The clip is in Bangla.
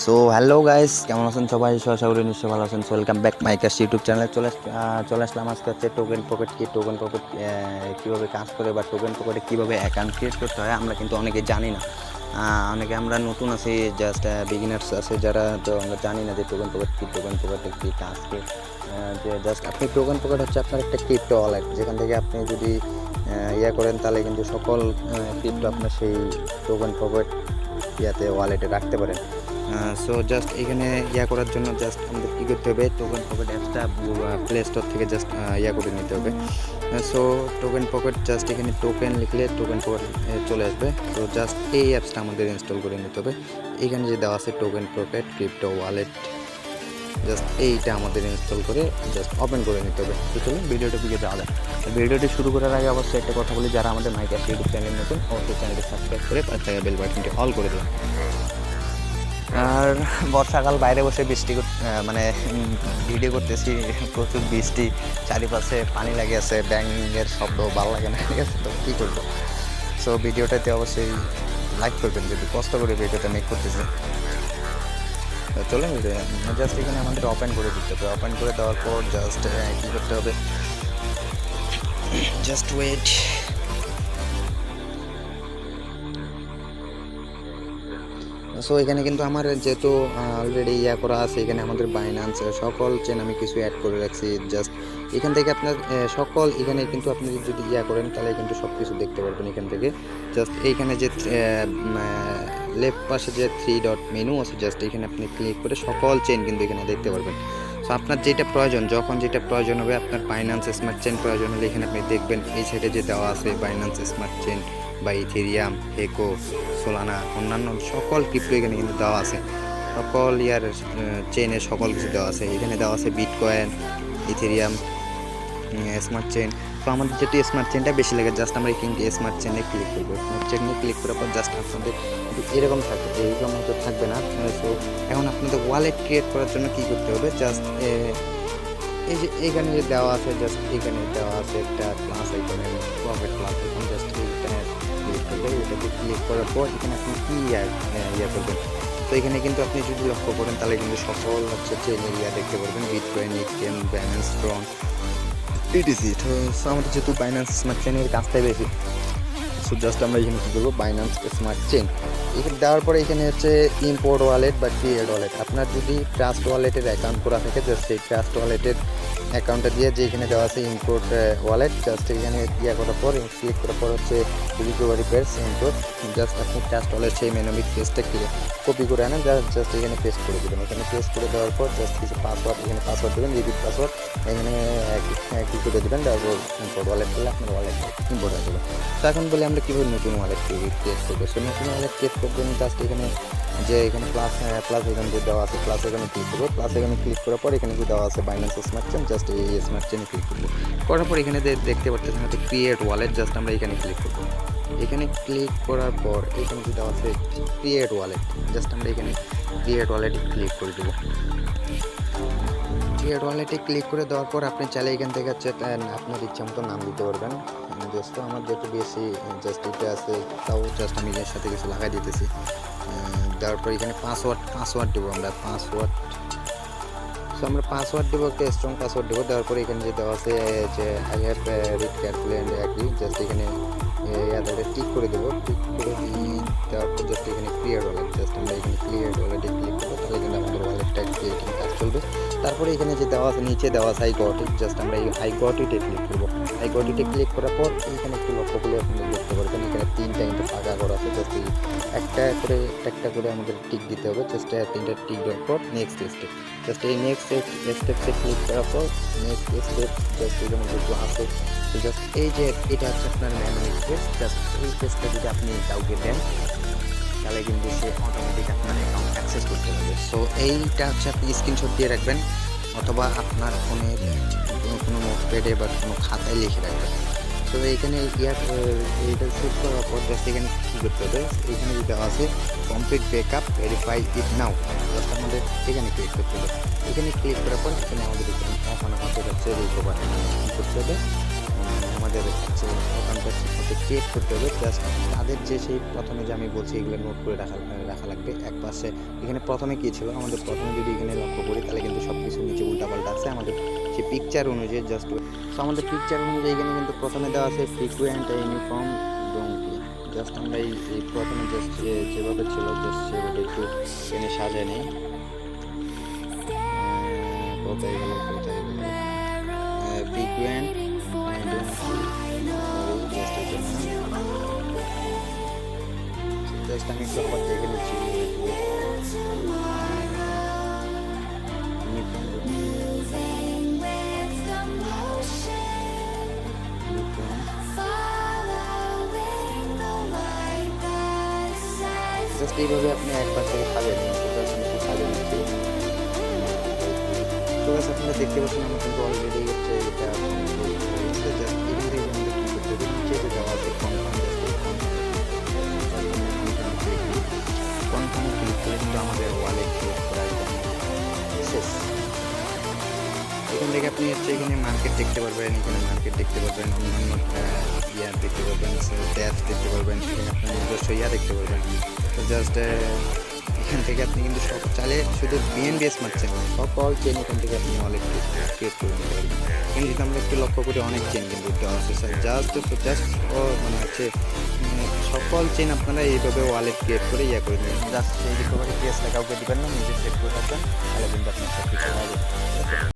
সো হ্যালো গাইস, কেমন আছেন সবাই? আশা করি নিশ্চয়ই ভালো আছেন। ওয়েলকাম ব্যাক মাই কাশ ইউটিউব চ্যানেলে চলে আসলাম। আজকে হচ্ছে টোকেন পকেট কি, টোকেন পকেট কীভাবে কাজ করে বা টোকেন পকেটে কীভাবে অ্যাকাউন্ট ক্রিয়েট করতে হয় আমরা কিন্তু অনেকে জানি না। অনেকে আমরা নতুন আছি, জাস্ট বিগিনার্স আছে যারা, তো আমরা জানি না যে টোকেন পকেট কী, টোকেন পকেটে কী কাজ কি। যে জাস্ট আপনি টোকেন পকেট হচ্ছে আপনার একটা ক্রিপ্টো ওয়ালেট, যেখান থেকে আপনি যদি ইয়া করেন তাহলে কিন্তু সকল ক্রিপ্টো আপনার সেই টোকেন পকেট ওয়ালেটে রাখতে পারেন। সো জাস্ট এখানে করার জন্য জাস্ট আমাদের কী করতে হবে, টোকেন পকেট অ্যাপসটা প্লে স্টোর থেকে জাস্ট করে নিতে হবে। সো টোকেন পকেট জাস্ট এখানে টোকেন লিখলে টোকেন পকেট চলে আসবে। তো জাস্ট এই অ্যাপসটা আমাদের ইনস্টল করে নিতে হবে। এখানে যে দেওয়া আছে token pocket crypto wallet, just এইটা আমাদের ইনস্টল করে জাস্ট ওপেন করে নিতে হবে। তো চলুন ভিডিওটা দিকে যাওয়া যায়। ভিডিওটি শুরু করার আগে অবশ্যই একটা কথা বলি, যারা আমাদের মাইকাশ ইউটিউব চ্যানেল নতুন অবশ্যই চ্যানেলটি সাবস্ক্রাইব করে পাশে থাকা বেল বাটনটি অল করে দেবেন। আর বর্ষাকাল, বাইরে বসে মানে ভিডিও করতেছি, প্রচুর বৃষ্টি, চারিপাশে পানি লাগে আছে, ব্যাঙের শব্দ ভালো লাগে না, ঠিক আছে? তো কী করবো? সো ভিডিওটাতে অবশ্যই লাইক করবেন যদি কষ্ট করে ভিডিওটা মেক করতেছে। চলুন জাস্ট এখানে আমাদের ওপেন করে দিতে হবে। ওপেন করে দেওয়ার পর জাস্ট কী করতে হবে, জাস্ট ওয়েট। সো এখানে কিন্তু আমার যেহেতু অলরেডি করা আছে, এখানে আমাদের বাইন্যান্স সকল চেন আমি কিছু অ্যাড করে রাখছি। জাস্ট এখান থেকে আপনার সকল, এখানে কিন্তু আপনি যদি করেন তাহলে কিন্তু সব কিছু দেখতে পারবেন এখান থেকে। জাস্ট এইখানে যে লেফট পাশে যে 3 ডট মেনু আছে, জাস্ট এখানে আপনি ক্লিক করে সকল চেন কিন্তু এখানে দেখতে পারবেন। সো আপনার যেটা প্রয়োজন, যখন যেটা প্রয়োজন হবে, আপনার বাইন্যান্স স্মার্ট চেন প্রয়োজন হলে এখানে আপনি দেখবেন এই সাইডে যে দেওয়া আছে বাইন্যান্স স্মার্ট চেন বা ইথেরিয়াম, হেকো, সোলানা, অন্যান্য সকল ক্রিপ্টো এখানে কিন্তু দেওয়া আছে। সকল চেনের সকল কিছু দেওয়া আছে। এখানে দেওয়া আছে বিটকয়েন, ইথেরিয়াম, স্মার্ট চেন। তো আমাদের যেটি স্মার্ট চেনটা বেশি লাগে, জাস্ট আমরা কিন্তু স্মার্ট চেনে ক্লিক করবো। স্মার্ট চেনে ক্লিক করার পর জাস্ট আপনাদের এরকম থাকবে, এইরকম হয়তো থাকবে না। সো এখন আপনাদের ওয়ালেট ক্রিয়েট করার জন্য কী করতে হবে, জাস্ট এই যে এখানে যে দেওয়া আছে, জাস্ট এখানে দেওয়া আছে একটা প্লাস আইকনের প্রফিট প্লাস আইকন, জাস্ট এইখানে ক্লিক করবেন। এটাতে ক্লিক করার পর এখানে আপনি কী করবেন, তো এখানে কিন্তু আপনি যদি লক্ষ্য করেন তাহলে কিন্তু সকল হচ্ছে চেন দেখতে পারবেন, বিটকয়েন, ইথেরিয়াম, বাইন্যান্স, ট্রন, ইটিসি। তো আমাদের যেহেতু বাইন্যান্স স্মার্ট চেনের কাজটাই বেশি, সো জাস্ট আমরা এখানে কী করবো, বাইন্যান্স স্মার্ট চেন এখানে দেওয়ার পরে এখানে হচ্ছে ইম্পোর্ট ওয়ালেট বা ক্রিয়েট ওয়ালেট। আপনার যদি ট্রাস্ট ওয়ালেটের অ্যাকাউন্ট করা থাকে, জাস্ট সেই ট্রাস্ট ওয়ালেটের অ্যাকাউন্টটা দিয়ে যে এখানে দেওয়া আছে ইম্পোর্ট ওয়ালেট, জাস্ট এখানে করার পর ক্লিক করার পর হচ্ছে রিকভারি পেজ ইম্পোর্ট, জাস্ট আপনি ট্রাস্ট ওয়ালেট সেই মেনোমিক পেজটা কপি করে আনেন, জাস্ট এখানে পেস্ট করে দেবেন। এখানে পেস্ট করে দেওয়ার পর জাস্ট কিছু পাসওয়ার্ড, এখানে পাসওয়ার্ড দেবেন, রিপিট পাসওয়ার্ড এখানে কী করে দেবেন, তারপর ইম্পোর্ট ওয়ালেট করলে আপনার ওয়ালেট ইম্পোর্ট হয়ে যাবে। তো এখন বলে আমরা কীভাবে নতুন ওয়ালেট ক্রিয়েট করবো। সো নতুন ওয়ালেট ক্রিয়েট করতে জাস্ট এখানে এখানে প্লাস এখানে যে দেওয়া আছে, প্লাস এখানে ক্লিক করবো। প্লাস এখানে ক্লিক করার পর এখানে যে দেওয়া আছে বাইন্যান্স স্মার্ট চেন, জাস্ট এই স্মার্ট চেনে ক্লিক করবো। করার পর এখানে দেখতে পাচ্ছেন হয়তো ক্রিয়েট ওয়ালেট, জাস্ট আমরা এখানে ক্লিক করবো। এখানে ক্লিক করার পর এখানে যে দেওয়া আছে ক্রিয়েট ওয়ালেট, জাস্ট আমরা এখানে ক্রিয়েট ওয়ালেটে ক্লিক করে দেবো। ক্রিয়েট ওয়ালেটে ক্লিক করে দেওয়ার পর আপনি চাইলে এখান থেকে হচ্ছে আপনার ইচ্ছা মতো নাম দিতে পারবেন। জাস্ট আমার যেহেতু বেশি জাস্ট এটা আছে, তাও জাস্ট আমি এর সাথে কিছু লাগাই দিতেছি। দেওয়ার পর এখানে পাসওয়ার্ড দেবো আমরা, পাসওয়ার্ড। সো আমরা পাসওয়ার্ড দেবো, একটা স্ট্রং পাসওয়ার্ড দেবো। দেওয়ার পর এখানে যে দেওয়া আছে যে I have read carefully and agree, just এখানে টিক করে দেবো। টিক করে দেওয়ার পর জাস্ট এখানে ক্লিয়ার ওয়ালেট, জাস্ট আমরা এখানে ক্লিয়ার ওয়ালেটে ক্লিক করবো, তাহলে কিন্তু আমাদের ওয়ালেটটা ক্রিয়েটিং কাজ চলবে। তারপরে এখানে যে দেওয়া আছে, নিচে দেওয়া আছে আই গট ইট, জাস্ট আমরা এই আই গট ইটে ক্লিক করবো। আই গট ইটে ক্লিক করার পর এখানে একটু লক্ষ্য করলে আপনি দেখতে পারবেন এখানে 3টা কিন্তু ফাঁকা করা আছে, জাস্ট একটা করে আমাদের টিক দিতে হবে। জাস্ট 3টা টিক দেওয়ার পর নেক্সট স্টেপ, জাস্ট এই নেক্সট স্টেপসে ক্লিক করার পর নেক্সট স্টেপ, জাস্ট এখানে যেগুলো আছে, তো জাস্ট এই যে এটা হচ্ছে আপনার ম্যানুয়াল পেজ, জাস্ট এই পেজটা যদি আপনি কাউকে দেন তাহলে কিন্তু সে অটোমেটিক আপনার অ্যাকাউন্ট অ্যাক্সেস করতে পারবে। সো এইটা হচ্ছে আপনি স্ক্রিনশট দিয়ে রাখবেন, অথবা আপনার ফোনের কোনো নোটপ্যাডে বা কোনো খাতায় লিখে রাখবেন। তো এখানে এইটা সেট করার পর জাস্ট এখানে কী করতে হবে, এখানে যে দেওয়া আছে কমপ্লিট ব্যাকআপ ভেরিফাই ইট নাও, জাস্ট আমাদের এখানে ক্লিক করতে হবে। এখানে ক্লিক করার পর এখানে আমাদের এখন আমাদের হচ্ছে রিকভার করতে হবে, আমাদের আপনাদের হচ্ছে অ্যাকাউন্টটা ঠিকমতো ক্রিয়েট করতে হবে। জাস্ট তাদের যে সেই প্রথমে যে আমি বলছি এগুলো নোট করে রাখা লাগবে এক পাশে। এখানে প্রথমে কী ছিল আমাদের প্রথমে যদি এখানে লক্ষ্য করি তাহলে কিন্তু সব কিছু নিচে উল্টাপাল্টা আছে আমাদের সেই পিকচার অনুযায়ী জাস্ট। সো আমাদের পিকচার অনুযায়ী এখানে কিন্তু প্রথমে দেওয়া আছে ফ্রিকুয়েন্ট ইউনিফর্ম ডোঙ্কি। জাস্ট আমরা এই প্রথমে জাস্ট যেভাবে ছিল জাস্ট সেভাবে একটু এখানে সাজায় নেই। কোথায় গেল ফ্রিকুয়েন্ট জাস্ট আমি একটু আবার দেখে নিচ্ছি। জাস্ট এইভাবে আপনি এক পাশ থেকে সাজিয়ে নেন। তো জাস্ট আমি একটু সাজিয়ে নিচ্ছি। তো গাছ আপনারা দেখতে পাচ্ছেন আমার কিন্তু অলরেডি হচ্ছে এটা জাস্ট এখান থেকে আমাদের কী করতে হবে নিচে যে দেওয়া আছে কনফার্ম কনফার্মে ক্লিক করে কিন্তু আমাদের ওয়ালেট ক্রিয়েট করা একদম শেষ। এখান থেকে আপনি হচ্ছে এখানে মার্কেট দেখতে পারবেন, এখানে মার্কেট দেখতে পারবেন, অন্যান্য দেখতে পারবেন, ট্যাব দেখতে পারবেন, সেখানে আপনার নিজস্ব দেখতে পারবেন। তো জাস্ট এখান থেকে আপনি কিন্তু সব চালে শুধু বিএনবি স্মার্ট চেন সকল চেন এখান থেকে আপনি ওয়ালেট ক্রিয়েট করে নিতে পারবেন। কিন্তু যদি আমরা একটু লক্ষ্য করি অনেক চেন কিন্তু দেওয়া আছে স্যার। জাস্ট মানে হচ্ছে সকল চেন আপনারা এইভাবে ওয়ালেট ক্রিয়েট করে করে নেবেন। জাস্ট সেই রিকভারি কেসটা কাউকে দেবেন না, নিজে সেট করে রাখবেন, তাহলে কিন্তু আপনার সব কিছু হবে।